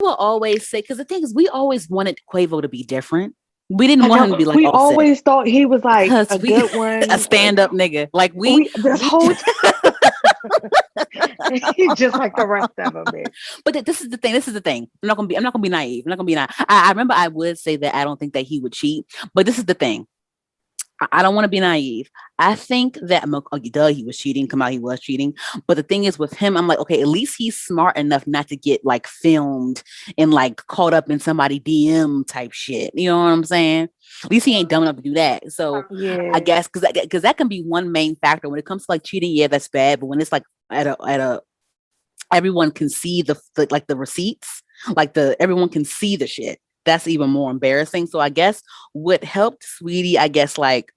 will always say, because the thing is, we always wanted Quavo to be different. We didn't I want him to know be like we Offset always thought he was like because a we good a one. stand up nigga. Like We this we whole he's just like the rest of them, bitch. but this is the thing. This is the thing. I'm not gonna be naive. I'm not gonna be naive. I remember I would say that I don't think that he would cheat, but this is the thing. I don't want to be naive. I think that duh, he was cheating. Come out, he was cheating. But the thing is, with him, I'm like, okay, at least he's smart enough not to get like filmed and like caught up in somebody DM type shit. You know what I'm saying? At least he ain't dumb enough to do that. So I Yeah. guess because that can be one main factor when it comes to like cheating. Yeah, that's bad. But when it's like at a everyone can see the like the receipts, like the everyone can see the shit. That's even more embarrassing. So I guess what helped Sweetie, I guess like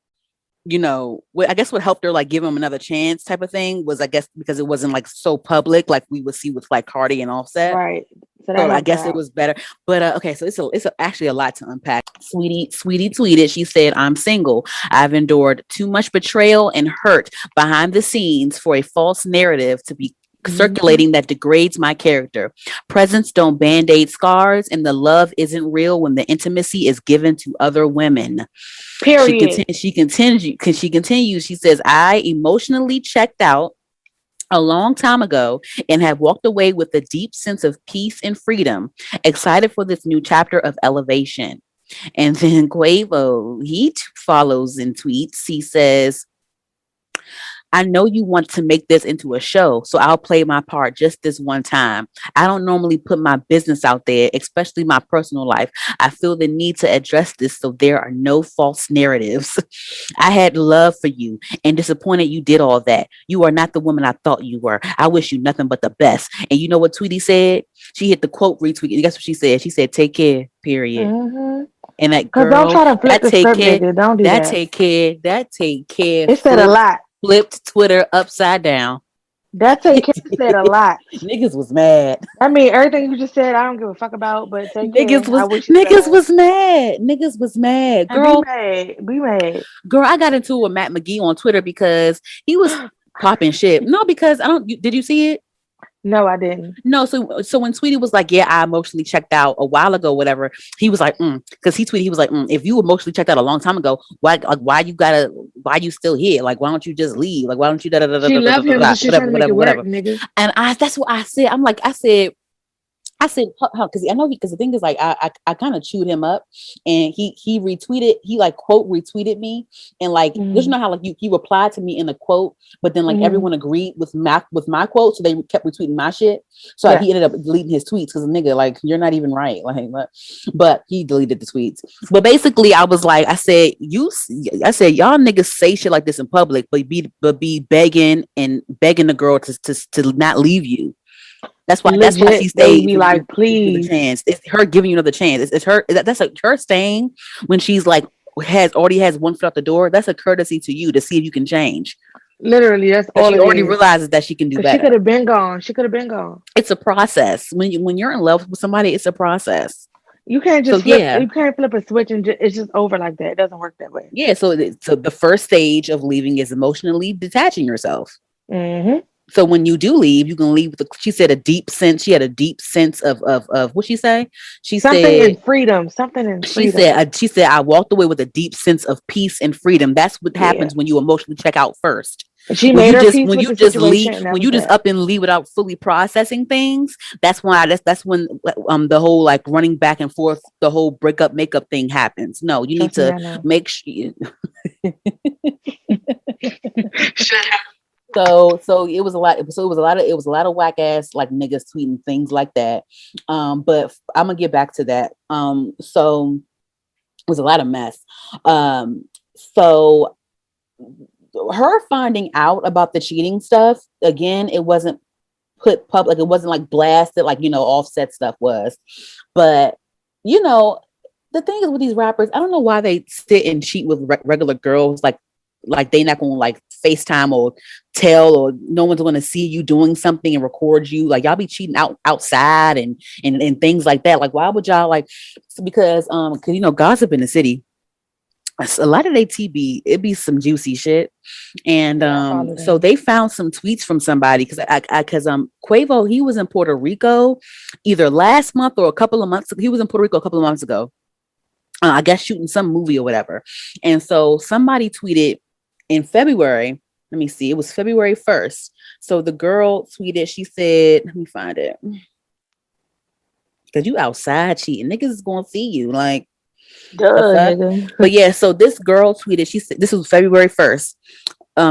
I guess what helped her like give him another chance type of thing was I guess because it wasn't like so public like we would see with like Cardi and Offset. Right. So that So I helped her guess it out. was better. But okay, so actually a lot to unpack. Sweetie tweeted. She said, "I'm single. I've endured too much betrayal and hurt behind the scenes for a false narrative to be Hmm. circulating that degrades my character. Presents don't band-aid scars, and the love isn't real when the intimacy is given to other women." She Period. continues. She continues. She says, "I emotionally checked out a long time ago and have walked away with a deep sense of peace and freedom, excited for this new chapter of elevation." And then Quavo, follows in tweets. He says, "I know you want to make this into a show, so I'll play my part just this one time. I don't normally put my business out there, especially my personal life. I feel the need to address this so there are no false narratives. I had love for you and disappointed you did all that. You are not the woman I thought you were. I wish you nothing but the best." And you know what Tweety said? She hit the quote retweet. Guess what she said? She said, "Take care, period." Hmm. And that Cause don't girl, try to flip that the take script, care, nigga. Don't do that. take care, It said a lot. flipped Twitter upside down. That take care said a lot. Niggas was mad. I mean, everything you just said, I don't give a fuck about. But take Niggas care. I was wish you the niggas best. was mad. Niggas was mad. And be mad. Be mad. Girl, I got into it with Matt McGee on Twitter because he was popping shit. No, because I don't. Did you see it? No, I didn't. No, so when Tweety was like, "Yeah, I emotionally checked out a while ago," whatever, he was like, because he tweeted, he was like, "If you emotionally checked out a long time ago, why you still here? Like, why don't you just leave? Like, why don't you She love him, so she's trying to make it work, whatever." nigga. And that's what I said. I said, because I know because the thing is like I kind of chewed him up, and he retweeted, he like quote retweeted me, and like you Mm-hmm. know how like he replied to me in a quote, but then like Mm-hmm. everyone agreed with my quote, so they kept retweeting my shit. So like, Yeah. he ended up deleting his tweets because nigga, like, you're not even right, like, but he deleted the tweets. But basically, I was like, I said y'all niggas say shit like this in public, but be begging the girl to not leave you. That's why she Legit, stayed baby. for you Like, to give you the please. chance. It's her giving you another chance. It's her. That's like her staying when she's like already has one foot out the door. That's a courtesy to you to see if you can change. Literally, that's Because all she it already is. realizes that she can do Cause she better. could have been gone. She could have been gone. It's a process. When you're in love with somebody, it's a process. You can't So just flip. yeah, You can't flip a switch and it's just over like that. It doesn't work that way. yeah. So the first stage of leaving is emotionally detaching yourself. Hmm. So when you do leave, you can leave with she said a deep sense. She had a deep sense of what she say. She Something said in freedom. Something in she freedom. said she said I walked away with a deep sense of peace and freedom. That's what Yeah. happens when you emotionally check out first. And she made her peace with the situation, and that When was you just that. up and leave without fully processing things, that's when the whole like running back and forth, the whole breakup makeup thing happens. No, you need Trust me, to I know. make sure. Shut up. So it was a lot. So it was a lot of whack ass like niggas tweeting things like that. But I'm gonna get back to that. So it was a lot of mess. So her finding out about the cheating stuff again, it wasn't put public. It wasn't like blasted like Offset stuff was. But you know, the thing is with these rappers, I don't know why they sit and cheat with regular girls. Like they not gonna like FaceTime or tell, or no one's gonna see you doing something and record you. Like y'all be cheating outside and things like that. Like why would y'all like? Because gossip in the city. a lot of they TB, it be some juicy shit. And Yeah, I follow so them. they found some tweets from somebody because Quavo, he was in Puerto Rico either last month or a couple of months ago. He was in Puerto Rico a couple of months ago. I guess shooting some movie or whatever. And so somebody tweeted in February. Let me see. It was February 1st. So the girl tweeted, she said, let me find it. Cause you outside cheating. Niggas is gonna see you. Like, the Duh, fuck? nigga. But yeah, so this girl tweeted, she said this was February 1st.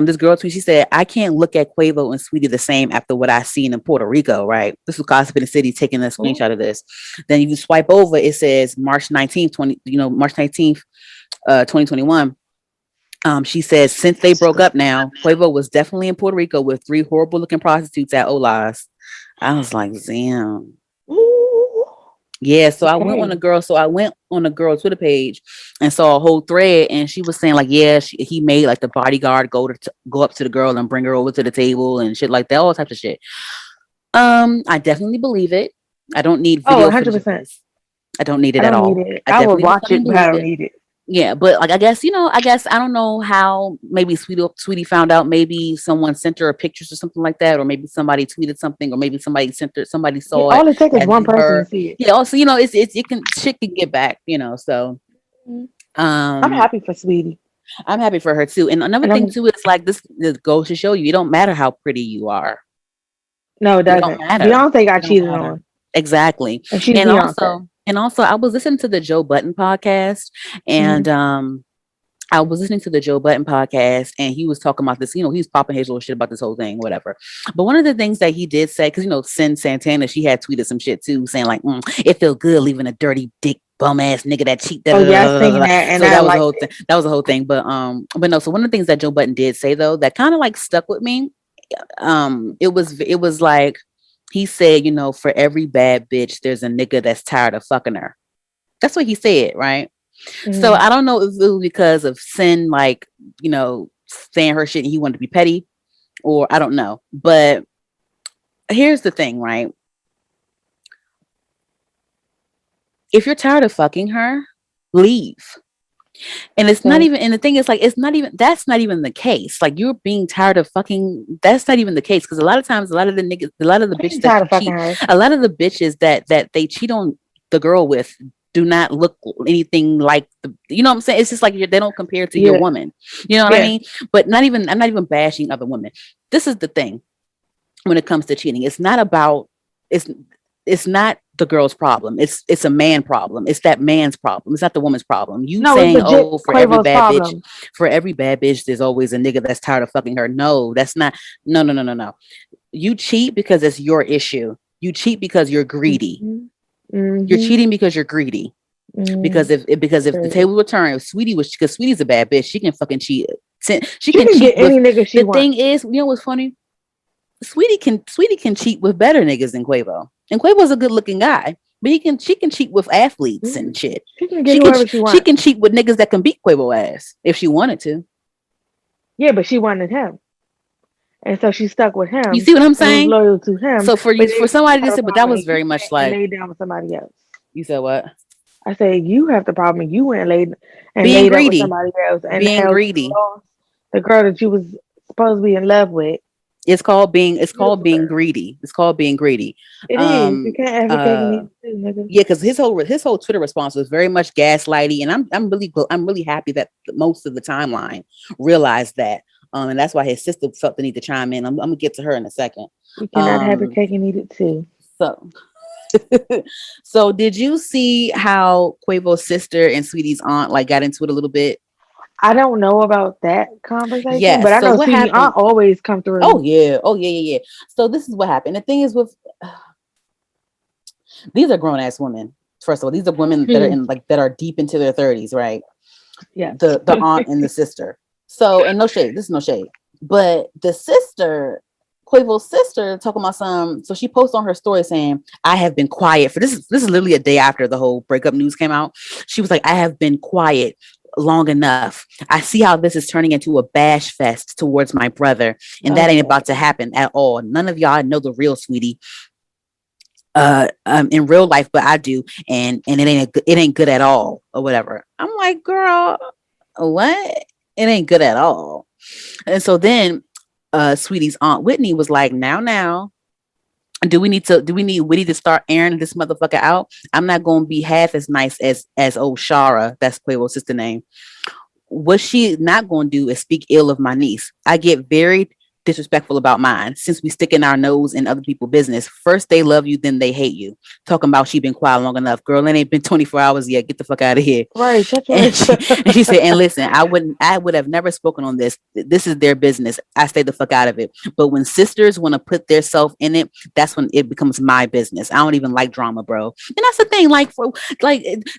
This girl tweeted, she said, I can't look at Quavo and Sweetie the same after what I seen in Puerto Rico, right? This was Gossip in the City taking a screenshot of this. Then you swipe over, it says March 19th, 2021. She says, since they broke up now, Quavo was definitely in Puerto Rico with 3 horrible looking prostitutes at Ola's. I was like, damn. Ooh. Yeah, so Okay. I went on a girl Twitter page and saw a whole thread, and she was saying like, yeah, he made like the bodyguard go up to the girl and bring her over to the table and shit like that, all types of shit. I definitely believe it. I don't need Oh, video footage of 100%. this. I don't need I it at don't need all. it. I I would definitely watch fucking it, but I believe don't it. need it. Yeah, but like I guess I don't know how maybe Sweetie found out. Maybe someone sent her pictures or something like that, or maybe somebody tweeted something, or maybe somebody Yeah, saw it all it takes is as one person to her. see it. Yeah, also, it can shit can get back, so Mhm. I'm um happy for Sweetie. I'm happy for her too. And another And thing I'm too is like this goes to show you it don't matter how pretty you are. no, it It don't doesn't. matter. Beyonce got It don't cheated matter. on, Exactly. and she's And Beyonce. also I was listening to the Joe Button podcast, and Hmm. I was listening to the Joe Button podcast, and he was talking about this. He was popping his little shit about this whole thing, whatever. But one of the things that he did say, because Sin Santana, she had tweeted some shit too, saying like, "It feel good leaving a dirty dick bum ass nigga that cheat." Da, Oh da, da, yeah, I da, da, seen da. that, and So I that was the liked whole thing. it. That was the whole thing. But no. So one of the things that Joe Button did say though, that kind of like stuck with me. It was like he said, for every bad bitch, there's a nigga that's tired of fucking her. That's what he said, right? So Hmm. I don't know if it was because of Sin, like, saying her shit and he wanted to be petty, or I don't know. But here's the thing, right? If you're tired of fucking her, leave. And it's not Okay. even, and the thing is, like, that's not even the case. Like, you're being tired of fucking, that's not even the case. Because a lot of times, a lot of the niggas, a lot of the I bitches ain't that tired you of fucking cheat, her. a lot of the bitches that they cheat on the girl with do not look anything like you know what I'm saying? It's just like they don't compare to your Yeah, woman. You know what I yeah. mean? But I'm not even bashing other women. This is the thing when it comes to cheating. It's it's not the girl's problem. It's a man problem. It's that man's problem. It's not the woman's problem. You No, it's saying, legit oh, Quavo's problem. for every bad bitch, there's always a nigga that's tired of fucking her. No, that's not. No, no, no, no, no. You cheat because it's your issue. You cheat because you're greedy. Hmm. You're Hmm. cheating because you're greedy. Hmm. Because if the Period. table would turn, if Sweetie was, because Sweetie's a bad bitch, she can fucking cheat. She She can can cheat get with. any nigga she The wants. thing is, what's funny? Sweetie can cheat with better niggas than Quavo. And Quavo's a good looking guy, but she can cheat with athletes Hmm. and shit. She can get whoever she She wants. can cheat with niggas that can beat Quavo ass if she wanted to. Yeah, but she wanted him, and so she stuck with You him see what I'm and was saying? loyal to him. So for But you, for then you somebody to have a say, but that problem was and you very much went and like laid down with somebody else. you said what? I said you have the problem and you went and Being laid up with greedy, somebody else, and being now you greedy. lost the girl that you was supposed to be in love with. It's called Beautiful being girl. greedy. It's called being greedy. It is. You Um, can't have your cake and uh, eat it too, nigga. yeah, because his whole Twitter response was very much gaslighty, and I'm really happy that most of the timeline realized that, and that's why his sister felt the need to chime in. I'm gonna get to her in a second. You cannot have your Um, cake and eat it too. so so did you see how Quavo's sister and Sweetie's aunt like got into it a little bit? I don't know about that conversation, but Yes. I So know what Sweetie happened? Aunt always come Oh through. yeah, oh yeah, yeah, yeah. So this is what happened. The thing is with these are grown ass women. First of all, these are women that are Hmm. in that are deep into their 30s, right? Yes. The aunt and the sister. So, and no shade, this is no shade. But the sister, Quavo's sister, talking about some. So she posted on her story saying, "I have been quiet for this. This is literally a day after the whole breakup news came out. She was like, I have been quiet long enough. I see how this is turning into a bash fest towards my brother, and Oh that ain't about Lord. to happen at all. None of y'all know the real Sweetie in real life, but I do, and it ain't good at all or whatever." I'm like, girl. What? It ain't good at all. And so then Sweetie's aunt Whitney was like, now, do we need Whitney to start airing this motherfucker out? I'm not gonna be half as nice as old Shara, that's Quavo's sister name. What she not going to do is speak ill of my niece. I get very disrespectful about mine since we sticking our nose in other people's business. First they love you, then they hate you. Talking about she been quiet long enough. Girl, it ain't been 24 hours yet. Get the fuck out of here. Right, shut your And ass she, and she up. said, and listen, I would have never spoken on this. This is their business. I stay the fuck out of it. But when sisters want to put their self in it, that's when it becomes my business. I don't even like drama, bro. And that's the thing.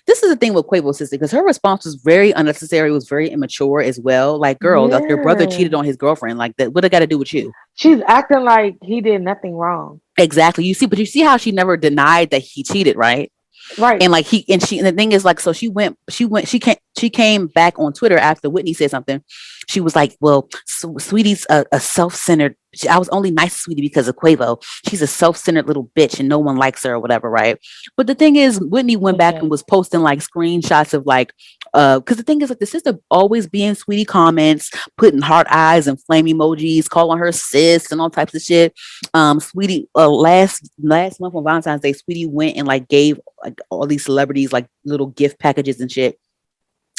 This is the thing with Quavo's sister because her response was very unnecessary. It was very immature as well. Like, girl, like your brother Yeah. cheated on his girlfriend. Like that. What it got to do with you? She's acting like he did nothing wrong. Exactly. But you see how she never denied that he cheated, right? Right. And like and the thing is like, so she came back on Twitter after Whitney said something. She was like, well, Sweetie's a self-centered. I was only nice to Sweetie because of Quavo. She's a self-centered little bitch and no one likes her or whatever, right? But the thing is, Whitney went back and Okay. was posting like screenshots of like, because the thing is like the sister always being Sweetie comments, putting heart eyes and flame emojis, calling her sis and all types of shit. Sweetie, last month on Valentine's Day, Sweetie went and like gave like all these celebrities like little gift packages and shit.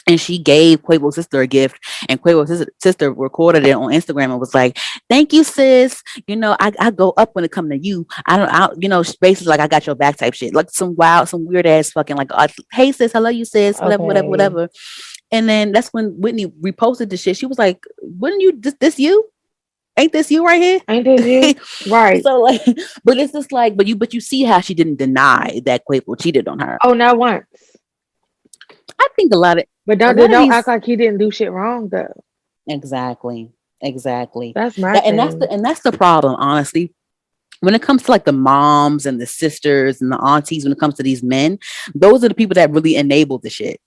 And she gave Quavo's sister a gift, and Quavo's sister recorded it on Instagram and was like, "Thank you, sis. You know, I go up when it comes to you. Basically like I got your back type shit, like some weird ass fucking like, hey sis, I love you, sis, whatever, whatever, Okay. whatever." And then that's when Whitney reposted the shit. She was like, "Wouldn't you this you? Ain't this you right Ain't this here?" you? Right. So like, but it's just like, but you see how she didn't deny that Quavo cheated on her. Oh, not once. I think But a don't lot of don't act these. like he didn't do shit wrong though. Exactly. Exactly. That's my thing. And that's the problem, honestly. When it comes to like the moms and the sisters and the aunties, when it comes to these men, those are the people that really enable the shit.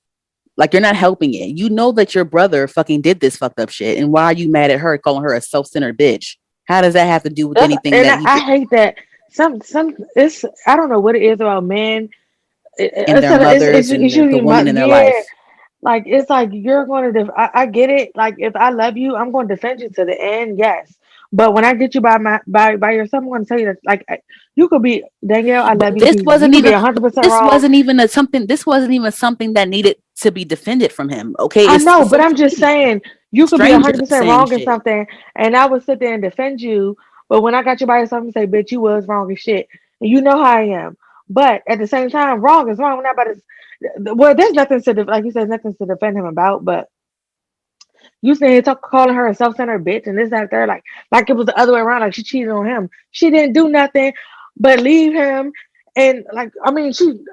Like you're not helping it. You know that your brother fucking did this fucked up shit. And why are you mad at her calling her a self-centered bitch? How does that have to do with anything And that he I did hate that some it's I don't know what it is about men. in their It's mothers and the usually woman in their yeah. life? Like it's like you're going to. I get it. Like if I love you, I'm going to defend you to the end. Yes, but when I get you by yourself, I'm going to tell you that you could be Danielle. I But love you to pieces. You could be 100% wrong. this wasn't even something that needed to be defended from him. Okay. I It's know, but I'm social just media. saying you could be Strangers 100% saying wrong in shit. something, and I would sit there and defend you. But when I got you by yourself and say, "Bitch, you was wrong as shit," and you know how I am. But at the same time, wrong is wrong. We're not about to. Well, there's nothing to like you said, nothing to defend him about. But you saying he talk calling her a self-centered bitch and this, that, third, like it was the other way around, like she cheated on him. She didn't do nothing but leave him. And like, I mean, it seemed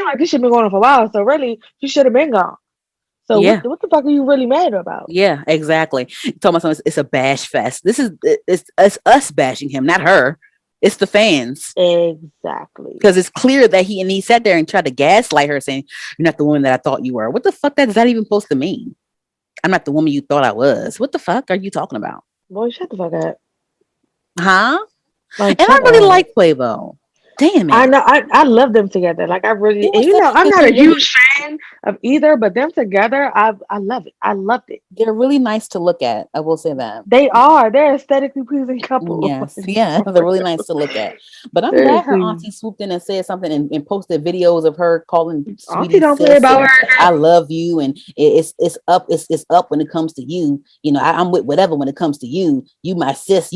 like this should been going on for a while. So really, she should have been gone. So Yeah. what the fuck are you really mad about? Yeah, exactly. Talking about something, it's a bash fest. It's us bashing him, not her. It's the fans. Exactly. Because it's clear that he sat there and tried to gaslight her, saying, "You're not the woman that I thought you were." What the fuck that is that even supposed to mean? I'm not the woman you thought I was. What the fuck are you talking about? Boy, shut the fuck up. Huh? Like, And I shut really up. like Quavo. Damn I it. know. I love them together. Like I It really, and was I'm not they're a really huge fan of either, but them together, I love it. I loved it. they're really nice to look at. I will say that. They are. They're aesthetically pleasing couple. Yes, yeah, they're really nice to look at. But I'm glad her Seriously, auntie swooped in and said something and posted videos of her calling Auntie Sweetie don't play sis about and her. I love you and it's up when it comes to you. You know, I'm with whatever when it comes to you. You my sis,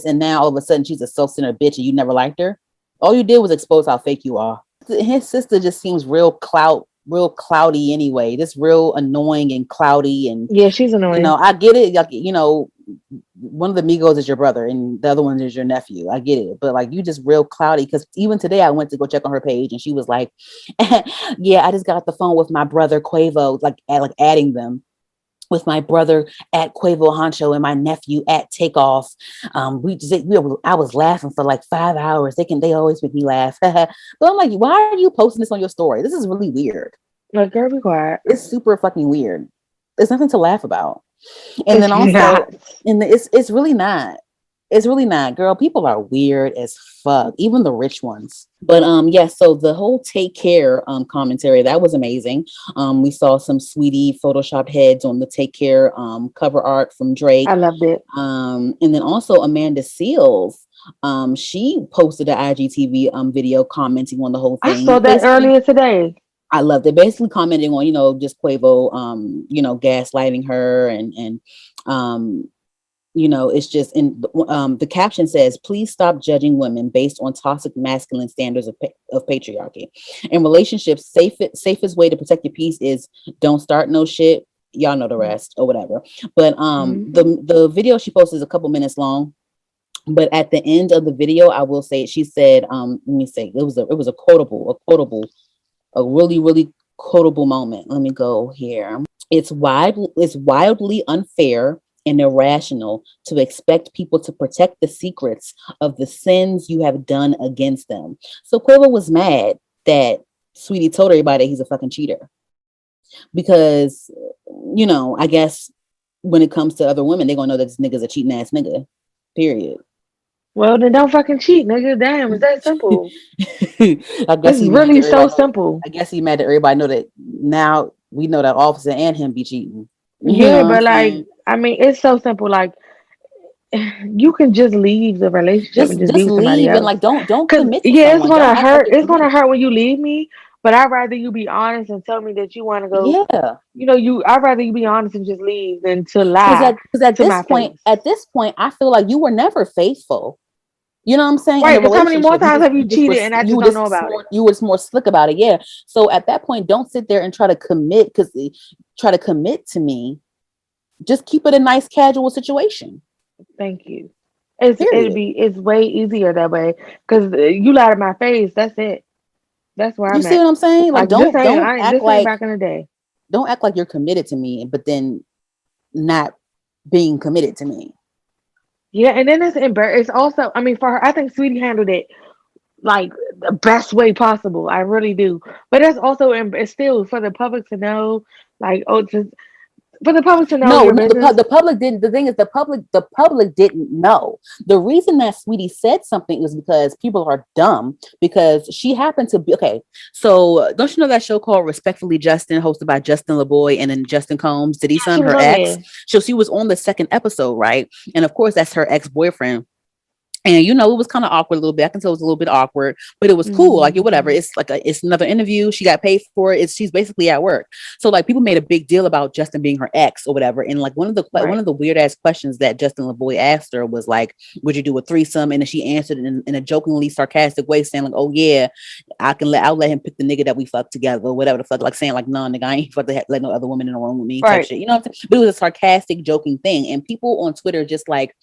and now all of a sudden she's a self-centered bitch and you never liked her. All you did was expose how fake you are. His sister just seems real cloudy anyway. Just real annoying and cloudy and Yeah, she's annoying. I get it. Like, one of the Migos is your brother and the other one is your nephew. I get it. But like you just real cloudy because even today I went to go check on her page and she was like, yeah, I just got off the phone with my brother Quavo, like adding them with my brother at Quavo Honcho and my nephew at Takeoff. I was laughing for like 5 hours. They always make me laugh. But I'm like, why are you posting this on your story? This is really weird. Like, girl, be quiet. It's super fucking weird. There's nothing to laugh about. And It's then also, not. it's really not. It's really not, girl. People are weird as fuck, even the rich ones. But yeah, so the whole take care commentary, that was amazing. We saw some sweetie photoshopped heads on the take care cover art from I Drake. loved it. And then also Amanda Seales, she posted an IGTV video commenting on the whole I thing. saw that Basically, earlier today. I loved it. Basically commenting on, just Quavo, gaslighting her and um it's just in the caption says, please stop judging women based on toxic masculine standards of patriarchy. In relationships, safest way to protect your peace is don't start no shit. Y'all know the rest or whatever. But Mm-hmm. the video she posted is a couple minutes long. But at the end of the video, I will say, she said, let me say, it was a really, really quotable moment. Let me go here. It's wildly unfair and irrational to expect people to protect the secrets of the sins you have done against them. So Quavo was mad that Sweetie told everybody he's a fucking cheater because, I guess when it comes to other women, they're gonna know that this nigga's a cheating ass nigga. Period. Well, then don't fucking cheat, nigga. Damn, it's that simple. I guess It's he mad that really so everybody know. simple. I guess he mad that everybody know that now we know that Officer and him be cheating. You know Yeah, what I'm but like, saying? I mean, it's so simple. Like, you can just leave the relationship and just be Just with somebody leave and else. like don't Cause commit to yeah, it's someone. Don't gonna act like hurt. you're It's gonna committed. hurt when you leave me. But I'd rather you be honest and tell me that you want to go. Yeah. I'd rather you be honest and just leave than to Because lie at to this my point, face. I feel like you were never faithful. You know what I'm saying? In a Right? Because how many more relationship, times have you cheated and I just don't know about it? you were just more slick about it. Yeah. So at that point, don't sit there and try to commit to me. Just keep it a nice casual situation. Thank you. Period. It's way easier that way. Cause you lied to my face. That's it. That's where You I'm see at. what I'm saying? Like Like this ain't back in the day. don't act like you're committed to me, but then not being committed to me. Yeah, and then it's also, I mean, for her, I think Sweetie handled it like the best way possible. I really do. But it's also, it's still for the public to know, like, for the public to know No, your no, business. the public didn't. The thing is, the public didn't know. The reason that Sweetie said something is because people are dumb. Because she happened to be okay. So don't you know that show called Respectfully Justin, hosted by Justin LeBoy and then Justin Combs, Diddy's Yeah, she son, was her on ex. there. So she was on the second episode, right? And of course, that's her ex boyfriend. And it was kind of awkward a little bit. I can tell it was a little bit awkward, but it was cool. Like whatever. Hmm. It's like it's another interview. She got paid for it. She's basically at work. So like people made a big deal about Justin being her ex or whatever. And like one Right. of the weird ass questions that Justin LeBoy asked her was like, "Would you do a threesome?" And then she answered in a jokingly sarcastic way, saying like, "Oh yeah, I'll let him pick the nigga that we fuck together or whatever the fuck." Like saying like, "No, nigga, I ain't fuck to let no other woman in the room with me," type Right. shit. You know what I'm saying? But it was a sarcastic, joking thing, and people on Twitter just like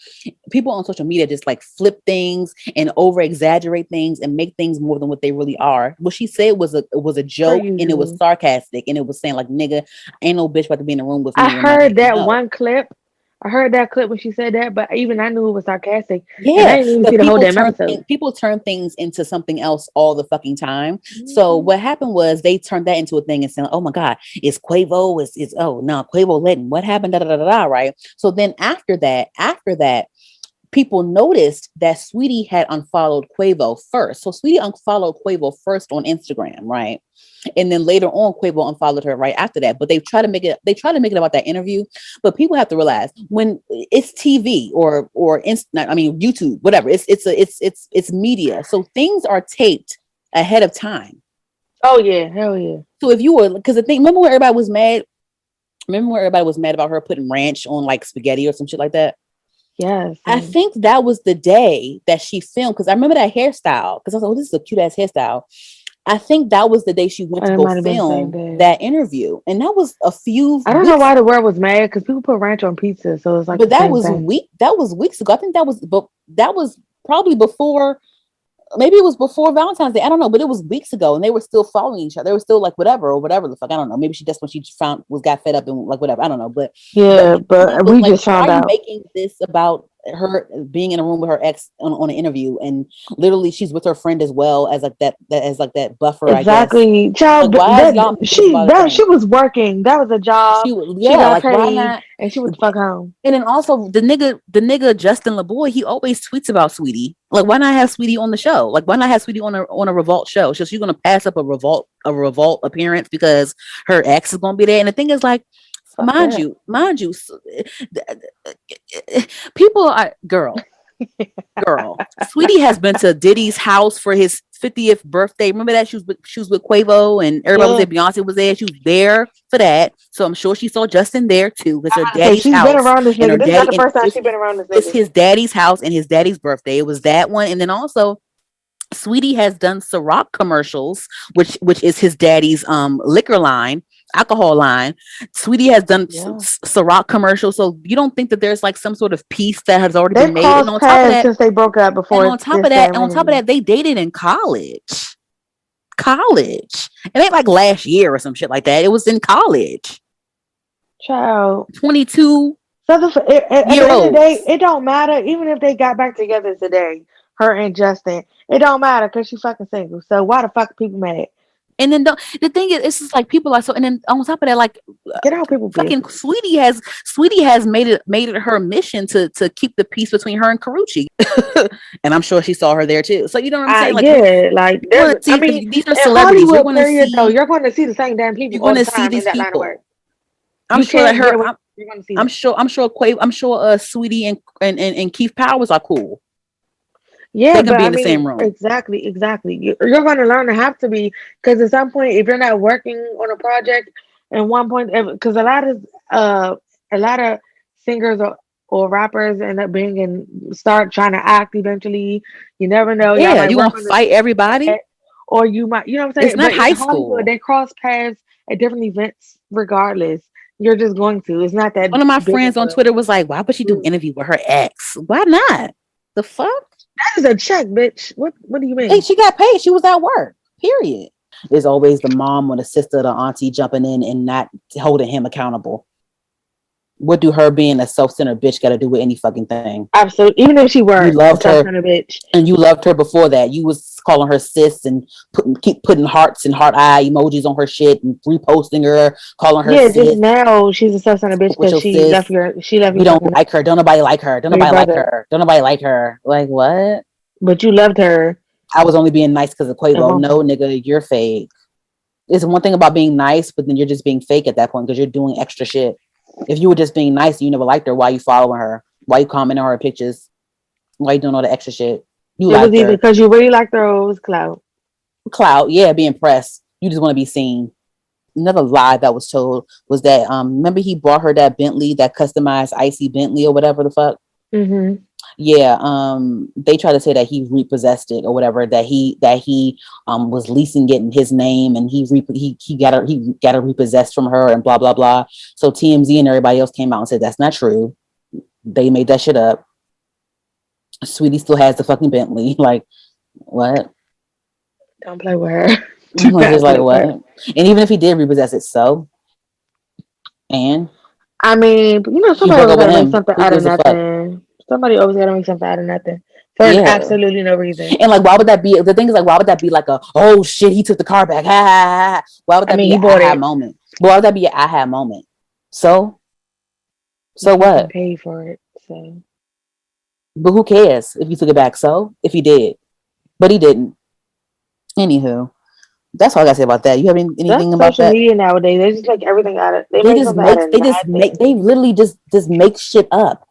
people on social media just like flip things and over exaggerate things and make things more than what they really are. What she said was a Per joke and it was usual. sarcastic and it was saying like, nigga, ain't no bitch about to be in the room with I me and not heard let me that know. one clip. I heard that clip when she said that, but even I knew it was sarcastic, and I Yeah, didn't even see but the whole damn episode. people turn things into something else all the fucking time. So Hmm. what happened was they turned that into a thing and saying, "Oh my God, it's Quavo, it's oh no, Quavo letting what happened?" Da, da, da, da, da, right. So then after that, people noticed that Sweetie had unfollowed Quavo first. So Sweetie unfollowed Quavo first on Instagram, right? And then later on, Quavo unfollowed her right after that. But they try to make it about that interview. But people have to realize when it's TV I mean YouTube, whatever. It's media. So things are taped ahead of time. Oh yeah, hell yeah. So if you were because the thing, remember when everybody was mad? Remember when everybody was mad about her putting ranch on like spaghetti or some shit like that? Yes, I think that was the day that she filmed because I remember that hairstyle because I was like, oh, this is a cute ass hairstyle. I think that was the day she went to it go might have been the same film day. that interview. And that was a few I don't know weeks, why the world was mad because people put ranch on pizza, so it's like but the same thing. that was weeks ago. I think that was probably before, maybe it was before Valentine's Day. I don't know, but it was weeks ago and they were still following each other. They were still like whatever or whatever the fuck. I don't know. Maybe that's when she found got fed up and like whatever. I don't know. But the Yeah, thing but was we like, just why found are you out. making this about her being in a room with her ex on an interview, and literally she's with her friend as well as like that buffer, I guess. Exactly, Like, child. why is y'all making this about a She thing? was working. That was a job. She would, She yeah, got like why paid, not? and she went the fuck home. And then also the nigga Justin LeBoy, he always tweets about Sweetie. Like, why not have Sweetie on the show? Like, why not have Sweetie on a Revolt show? So she's gonna pass up a Revolt appearance because her ex is gonna be there. And the thing is, like, Fuck that. mind you, people are girl. Sweetie has been to Diddy's house for his 50th birthday. Remember that she was with Quavo and everybody was Yeah. there. Beyonce was there. She was there for that. So I'm sure she saw Justin there too. It's her I say daddy's she's been house around this and her nigga. This is not daddy the and first time she's been around this it's nigga. his daddy's house and his daddy's birthday. It was that one. And then also Sweetie has done Ciroc commercials, which is his daddy's liquor line, alcohol line. Sweetie has done Yeah. Ciroc commercials, so you don't think that there's like some sort of peace that has already been They've made. And crossed on top of paths that, since they broke up and before on top this of that, damn and on top of interview. that, they dated in college. College. It ain't like last year or some shit like that. It was in college. Child. 22 So at year the end of the day, olds. it don't matter. Even if they got back together today, her and Justin, it don't matter because she fucking single. So why the fuck are people mad? And then the thing is, it's just like people are so. And then on top of that, like Get out people's fucking business. Sweetie has made it her mission to keep the peace between her and Karuchi, and I'm sure she saw her there too. So you know what I'm saying? Like Yeah, like you want there's, to I see mean, because these are in celebrities. You're Hollywood, going to period, though, see you're going to see the same damn people you're all going the to see time in these that line of people. work. I'm You sure that can't get her. away. You're going to see I'm them. sure. Sweetie and Keith Powers are cool. Yeah, They can but be I in the mean, same room. exactly. You're going to learn to have to be because at some point, if you're not working on a project, and one point, because a lot of singers or rappers end up being and start trying to act eventually. You never know. Y'all Yeah, might you work gonna on the fight same everybody? set, or you might, you know what I'm It's saying. not But in high Hollywood, school. they cross paths at different events, regardless. You're just going to. It's not that One of my big of friends on a. Twitter was like, "Why would she do Mm. interview with her ex? Why not? The fuck? That is a check, bitch. What do you Hey, mean? she got paid. She was at work. Period." There's always the mom or the sister or the auntie jumping in and not holding him accountable. What do her being a self-centered bitch got to do with any fucking thing? Absolutely. Even if she You were a loved self her, centered bitch. and you loved her before that. You was calling her sis and keep putting hearts and heart eye emojis on her shit and reposting her, calling her Yeah, just sis. now she's a self centered bitch With because your sis, she left we your don't fucking like her. Don't nobody like her. Don't or your nobody like brother. her. Don't nobody like her. Like what? But you loved her I was only being nice because of Quavo. No, emotionally. nigga, you're fake. It's one thing about being nice, but then you're just being fake at that point because you're doing extra shit. If you were just being nice and you never liked her, why you following her? Why you commenting on her pictures? Why you doing all the extra shit? You It was liked either her. because you really liked her or it was clout. Clout, yeah, be impressed. You just want to be seen. Another lie that was told was that remember he bought her that Bentley, that customized icy Bentley or whatever the fuck. Mm-hmm. Yeah, they try to say that he repossessed it or whatever, that he was leasing it in his name and he got it repossessed from her and blah blah blah. So TMZ and everybody else came out and said that's not true. They made that shit up. Sweetie still has the fucking Bentley. Like what? Don't play with her. I'm Do like, just not like play with what? her. And even if he did repossess it, so and I mean, she somebody broke always up with gotta make him. something Who out of gives a fuck? nothing. Somebody always gotta make something out of nothing. For Yeah. absolutely no reason. And like, why would that be? The thing is, like, why would that be like a, oh shit, he took the car back? Ha ha ha. Why would I that mean be he an bought aha it. moment? Why would that be an aha moment? So, He so fucking what? paid for it. So But who cares if he took it back? So, if he did, but he didn't. Anywho, that's all I gotta say about that. You have anything that's about social that? media nowadays. They just make everything out of they make something out of They nothing. literally just make shit up.